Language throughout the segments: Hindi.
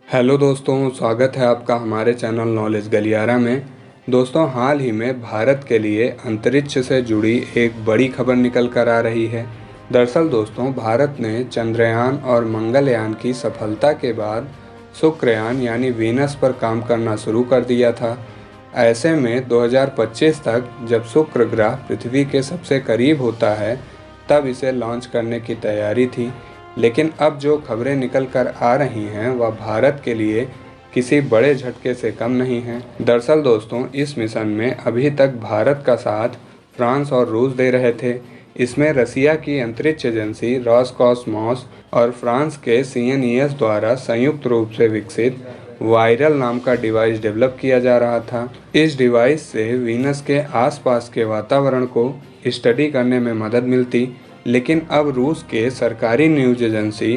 हेलो दोस्तों, स्वागत है आपका हमारे चैनल नॉलेज गलियारा में। दोस्तों, हाल ही में भारत के लिए अंतरिक्ष से जुड़ी एक बड़ी खबर निकल कर आ रही है। दरअसल दोस्तों, भारत ने चंद्रयान और मंगलयान की सफलता के बाद शुक्रयान यानी वीनस पर काम करना शुरू कर दिया था। ऐसे में 2025 तक जब शुक्र ग्रह पृथ्वी के सबसे करीब होता है तब इसे लॉन्च करने की तैयारी थी। लेकिन अब जो खबरें निकल कर आ रही हैं वह भारत के लिए किसी बड़े झटके से कम नहीं हैं। दरअसल दोस्तों, इस मिशन में अभी तक भारत का साथ फ्रांस और रूस दे रहे थे। इसमें रसिया की अंतरिक्ष एजेंसी रॉसकॉसमॉस और फ्रांस के सीएनईएस द्वारा संयुक्त रूप से विकसित वायरल नाम का डिवाइस डेवलप किया जा रहा था। इस डिवाइस से वीनस के आसपास के वातावरण को स्टडी करने में मदद मिलती। लेकिन अब रूस के सरकारी न्यूज एजेंसी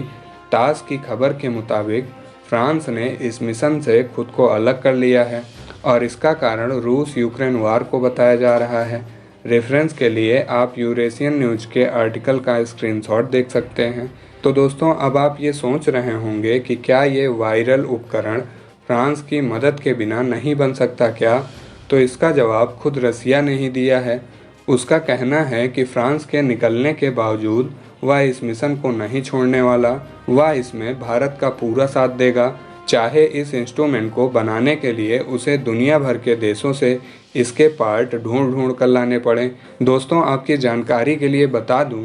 टास की खबर के मुताबिक फ्रांस ने इस मिशन से खुद को अलग कर लिया है और इसका कारण रूस यूक्रेन वार को बताया जा रहा है। रेफरेंस के लिए आप यूरेशियन न्यूज के आर्टिकल का स्क्रीनशॉट देख सकते हैं। तो दोस्तों, अब आप ये सोच रहे होंगे कि क्या ये वायरल उपकरण फ्रांस की मदद के बिना नहीं बन सकता क्या? तो इसका जवाब खुद रसिया ने ही दिया है। उसका कहना है कि फ्रांस के निकलने के बावजूद वह इस मिशन को नहीं छोड़ने वाला। वह इसमें भारत का पूरा साथ देगा, चाहे इस इंस्ट्रूमेंट को बनाने के लिए उसे दुनिया भर के देशों से इसके पार्ट ढूंढ कर लाने पड़े। दोस्तों, आपकी जानकारी के लिए बता दूं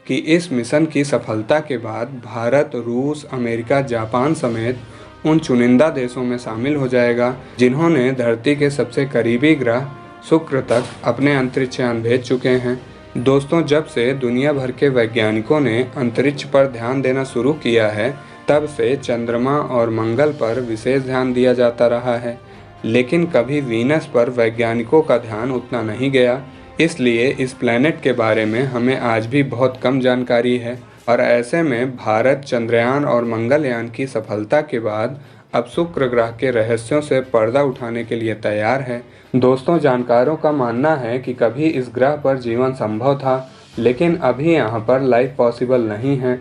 कि इस मिशन की सफलता के बाद भारत, रूस, अमेरिका, जापान समेत उन चुनिंदा देशों में शामिल हो जाएगा जिन्होंने धरती के सबसे करीबी ग्रह शुक्र तक अपने अंतरिक्ष यान भेज चुके हैं। दोस्तों, जब से दुनिया भर के वैज्ञानिकों ने अंतरिक्ष पर ध्यान देना शुरू किया है तब से चंद्रमा और मंगल पर विशेष ध्यान दिया जाता रहा है, लेकिन कभी वीनस पर वैज्ञानिकों का ध्यान उतना नहीं गया। इसलिए इस प्लैनेट के बारे में हमें आज भी बहुत कम जानकारी है और ऐसे में भारत चंद्रयान और मंगलयान की सफलता के बाद अब शुक्र ग्रह के रहस्यों से पर्दा उठाने के लिए तैयार है। दोस्तों, जानकारों का मानना है कि कभी इस ग्रह पर जीवन संभव था, लेकिन अभी यहाँ पर लाइफ पॉसिबल नहीं है।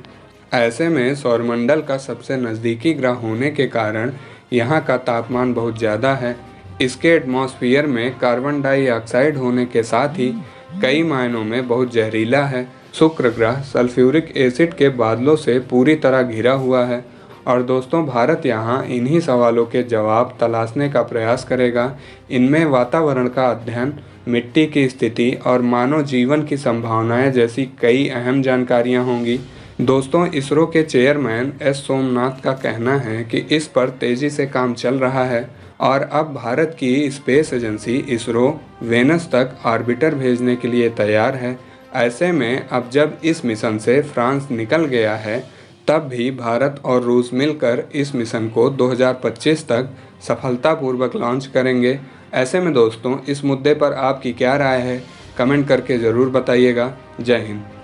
ऐसे में सौरमंडल का सबसे नज़दीकी ग्रह होने के कारण यहाँ का तापमान बहुत ज़्यादा है। इसके एटमॉस्फेयर में कार्बन डाइऑक्साइड होने के साथ ही कई मायनों में बहुत जहरीला है। शुक्र ग्रह सल्फ्यूरिक एसिड के बादलों से पूरी तरह घिरा हुआ है और दोस्तों, भारत यहाँ इन्हीं सवालों के जवाब तलाशने का प्रयास करेगा। इनमें वातावरण का अध्ययन, मिट्टी की स्थिति और मानव जीवन की संभावनाएं जैसी कई अहम जानकारियां होंगी। दोस्तों, इसरो के चेयरमैन एस सोमनाथ का कहना है कि इस पर तेज़ी से काम चल रहा है और अब भारत की स्पेस एजेंसी इसरो वेनस तक ऑर्बिटर भेजने के लिए तैयार है। ऐसे में अब जब इस मिशन से फ्रांस निकल गया है तब भी भारत और रूस मिलकर इस मिशन को 2025 तक सफलतापूर्वक लॉन्च करेंगे। ऐसे में दोस्तों, इस मुद्दे पर आपकी क्या राय है? कमेंट करके ज़रूर बताइएगा। जय हिंद।